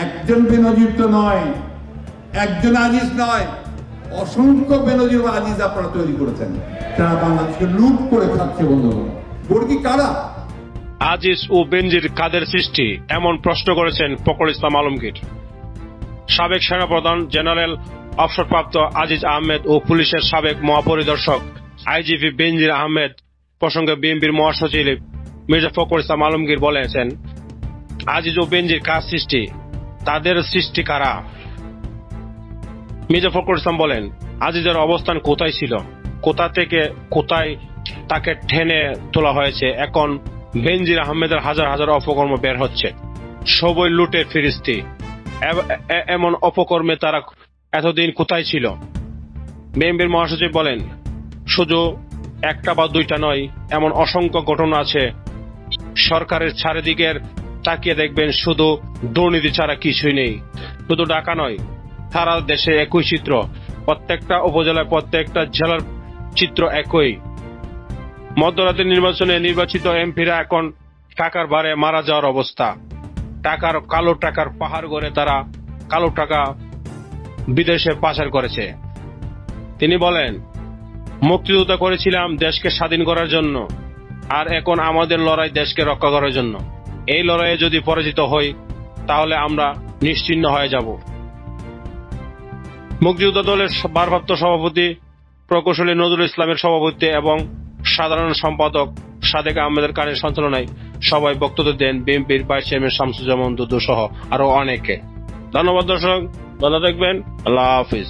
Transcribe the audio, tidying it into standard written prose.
একজন বেনজির তো নয়, একজন আজিজ নয়, অসংখ্য বেনজির ও আজিজ আপনারা তৈরি করেছেন, যারা বাংলাদেশকে লুট করে খাচ্ছে। বন্ধুগণ, বর্গী কারা? আজিজ ও বেনজির কাদের সৃষ্টি, এমন প্রশ্ন করেছেন ফখরুল ইসলাম আলমগীর। সাবেক সেনাপ্রধান জেনারেল অবসরপ্রাপ্ত আজিজ আহমেদ ও পুলিশের সাবেক মহাপরিদর্শক আইজিপি বেনজির আহমেদ প্রসঙ্গে বিএনপির মহাসচিব মির্জা ফখরুল ইসলাম আলমগীর বলেছেন, আজিজ ও বেনজির কার সৃষ্টি, তাদের সৃষ্টি কারা? মির্জা ফখরুল ইসলাম বলেন, আজিজের অবস্থান কোথায় ছিল, কোথা থেকে কোথায় তাকে টেনে তোলা হয়েছে, এখন বেনজির আহমেদের হাজার হাজার অপকর্ম বের হচ্ছে, সবই লুটের ফিরিস্তি। এমন অপকর্মে তারা এতদিন কোথায় ছিল? বিএনপির মহাসচিব বলেন, শুধু একটা বা দুইটা নয়, এমন অসংখ্য ঘটনা আছে। সরকারের চারিদিকের তাকিয়ে দেখবেন শুধু দুর্নীতি ছাড়া কিছুই নেই। শুধু ঢাকা নয়, সারা দেশে একই চিত্র, প্রত্যেকটা উপজেলায় প্রত্যেকটা জেলার চিত্র একই। মধ্যরাতের নির্বাচনে নির্বাচিত এমপিরা এখন টাকার ভারে মারা যাওয়ার অবস্থা। কালো টাকার পাহাড় গড়ে তারা কালো টাকা বিদেশে পাচার করেছে। তিনি বলেন, মুক্তিযুদ্ধ করেছিলাম দেশকে স্বাধীন করার জন্য, আর এখন আমাদের লড়াই দেশকে রক্ষা করার জন্য। এই লড়াইয়ে যদি পরাজিত হই তাহলে আমরা নিশ্চিহ্ন হয়ে যাব। মুক্তিযোদ্ধা দলের ভারপ্রাপ্ত সভাপতি প্রকৌশলী নজরুল ইসলামের সভাপতিত্বে এবং সাধারণ সম্পাদক সাদেক আহমেদের কানের সঞ্চালনায় সবাই বক্তব্য দেন বিএনপির ভাইস চেয়ারম্যান শামসুজ্জামান দুদু সহ আরো অনেকে। ধন্যবাদ দর্শক, ভালো থাকবেন, আল্লাহ হাফিজ।